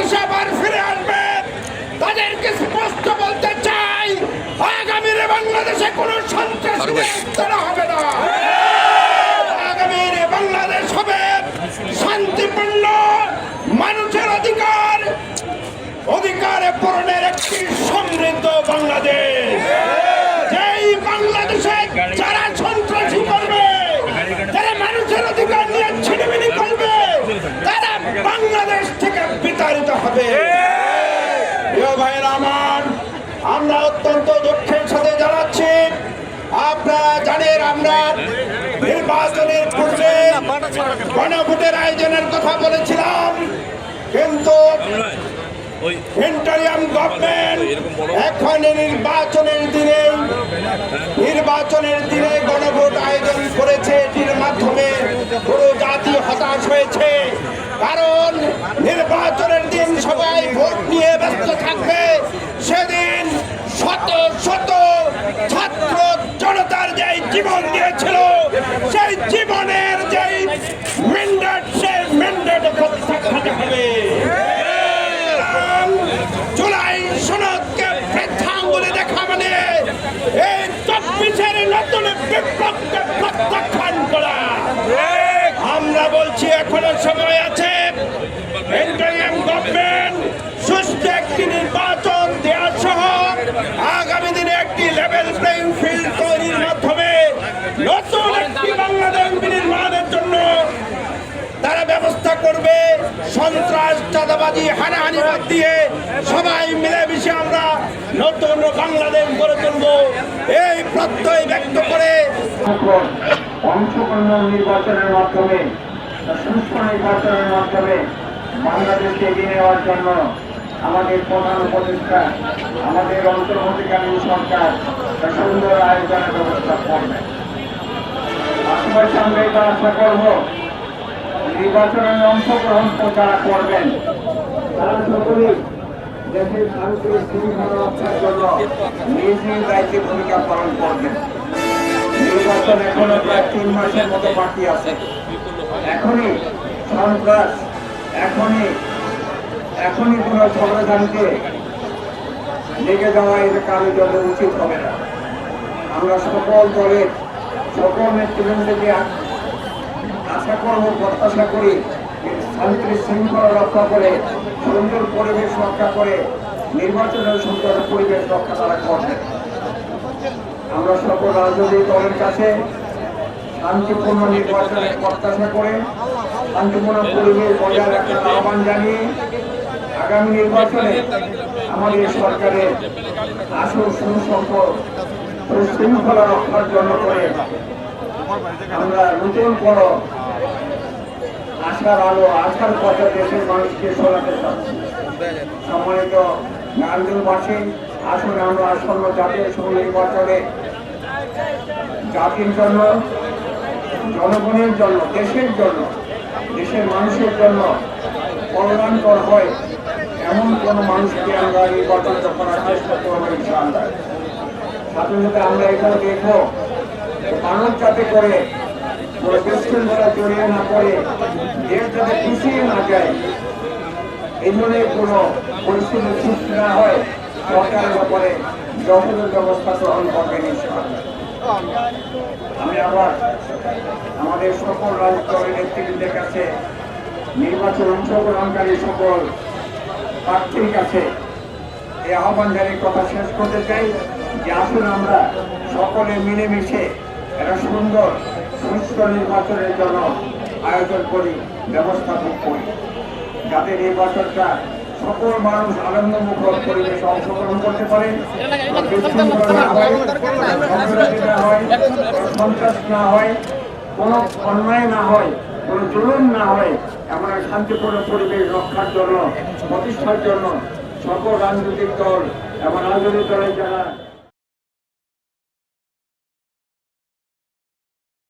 বাংলাদেশে আবার ফিরে আসবে, তাদেরকে স্পষ্ট বলতে চাই, আগামীর বাংলাদেশে কোনো সন্ত্রাসীদের দ্বারা হবে না। আগামীর বাংলাদেশ হবে শান্তিপূর্ণ, মানুষের অধিকারে পূরণের একটি সমৃদ্ধ বাংলাদেশ। যেই বাংলাদেশে যারা সন্ত্রাসী করবে, যারা মানুষের অধিকার নিয়ে ছিনিমিনি করবে, তারা বাংলাদেশ থেকে বিতাড়িত হবে। প্রিয় ভাইয়েরা আমার, আমরা অত্যন্ত দুঃখের সাথে জানাচ্ছি, আপনারা জানেন আমরা নির্বাচনের পূর্বে গণভোটের আয়োজনের কথা বলেছিলাম, কিন্তু ইন্টারিয়াম গভর্নমেন্ট এখন নির্বাচনের দিনে গণভোট আয়োজন করেছে। এটির মাধ্যমে পুরো জাতি হতাশ হয়েছে, কারণ নির্বাচনের দিন সবাই ভোট নিয়ে ব্যস্ত থাকবে। সেদিন শত শত ছাত্র জনতার যেই জীবন দিয়েছিল, সেই জীবনের যেই ম্যান্ডেট, সেই ম্যান্ডেট প্রত্যাখ্যাত হবে। জুলাই সনদকে বৃদ্ধাঙ্গুলি দেখা মানে এই 24-এর নতুন বিপ্লবকে প্রত্যাখ্যান করা। আমরা বলছি এখনো সময় আছে, ইন্টারিম গভর্নমেন্ট সুষ্ঠু একটি নির্বাচন দেওয়া সহ আগামী দিনে একটি লেভেল প্লেইং ফিল্ড তৈরির মাধ্যমে নতুন একটি বাংলাদেশ নির্মাণের জন্য তারা ব্যবস্থা করবে। সন্ত্রাস, চাঁদাবাজি, হানাহানি বাদ দিয়ে সবাই মিলেমিশে আমরা নতুন বাংলাদেশ গড়ে তুলব, এই প্রত্যয় ব্যক্ত করে অংশগ্রহণ নির্বাচনের মাধ্যমে, সুষ্ঠু নির্বাচনের মাধ্যমে বাংলাদেশকে এগিয়ে নেওয়ার জন্য আমাদের প্রধান উপদেষ্টা, আমাদের অন্তর্বর্তীকালীন সরকার সুন্দর আয়োজনের ব্যবস্থা করবে। পাশাপাশি আমরা এটা আশা করব, নির্বাচনের অংশগ্রহণ যারা করবেন তারা সকলেই দেশের শান্তির শৃঙ্খলা রক্ষার জন্য নিজ নিজ দায়িত্বে ভূমিকা পালন করবেন। নির্বাচন এখনো প্রায় 3 মাসের মতো বাকি আছে। এখনই সন্ত্রাস, এখনই কোন ঝগড়াঝাটিতে লেগে যাওয়া এটা কারোর জন্য উচিত হবে না। আমরা সকল দলের সকল নেতৃবৃন্দকে আশা করব, প্রত্যাশা করি শান্তি শৃঙ্খলা রক্ষা করে, সুন্দর পরিবেশ রক্ষা করে নির্বাচনের সুন্দর পরিবেশ রক্ষা তারা করবে। আমরা সকল রাজনৈতিক দলের কাছে শান্তিপূর্ণ নির্বাচনের প্রত্যাশা করে শান্তিপূর্ণ পরিবেশ বজায় রাখার আহ্বান জানিয়ে আগামী নির্বাচনে আমাদের সরকারের আসল শৃঙ্খলা রক্ষার জন্য করে আমরা নতুন কোন আশার আলো, আশার কথা দেশের মানুষকে শোনাতে চাচ্ছি। সম্মানিত গান্ধীবাসী, আসলে আমরা আসন্ন জাতীয় নির্বাচনে জাতির জন্য, জনগণের জন্য, দেশের জন্য, দেশের মানুষের জন্য কল্যাণকর হয় এমন কোন মানুষকে আমরা নির্বাচন করার চেষ্টা করবো ইনশাআল্লাহ। সাথে সাথে আমরা এটাও দেখবো মানুষ যাতে করে বিশৃঙ্খলা জড়িয়ে না পড়ে, দেশ যাতে পিছিয়ে না যায়, এই ধরনের কোন পরিস্থিতি সৃষ্টি না হয়, সরকারের ব্যাপারে যথাযথ ব্যবস্থা গ্রহণ করবেন ইনশাআল্লাহ। আমি আবার আমাদের সকল রাজনৈতিক নেতৃবৃন্দের কাছে, নির্বাচন অংশগ্রহণকারী সকল প্রার্থীর কাছে এই আহ্বান জানিয়ে কথা শেষ করতে চাই যে আসুন আমরা সকলে মিলেমিশে একটা সুন্দর সুষ্ঠু নির্বাচনের জন্য আয়োজন করি, ব্যবস্থাপক করি, যাতে নির্বাচনটা সকল মানুষ আনন্দমুখর পরিবেশে অংশগ্রহণ করতে পারে, সন্ত্রাস না হয়, কোনো অন্যায় না হয়, কোনো জুলুম না হয়, এমন শান্তিপূর্ণ পরিবেশ রক্ষার জন্য, প্রতিষ্ঠার জন্য সকল রাজনৈতিক দল এবং রাজনৈতিক দলের যারা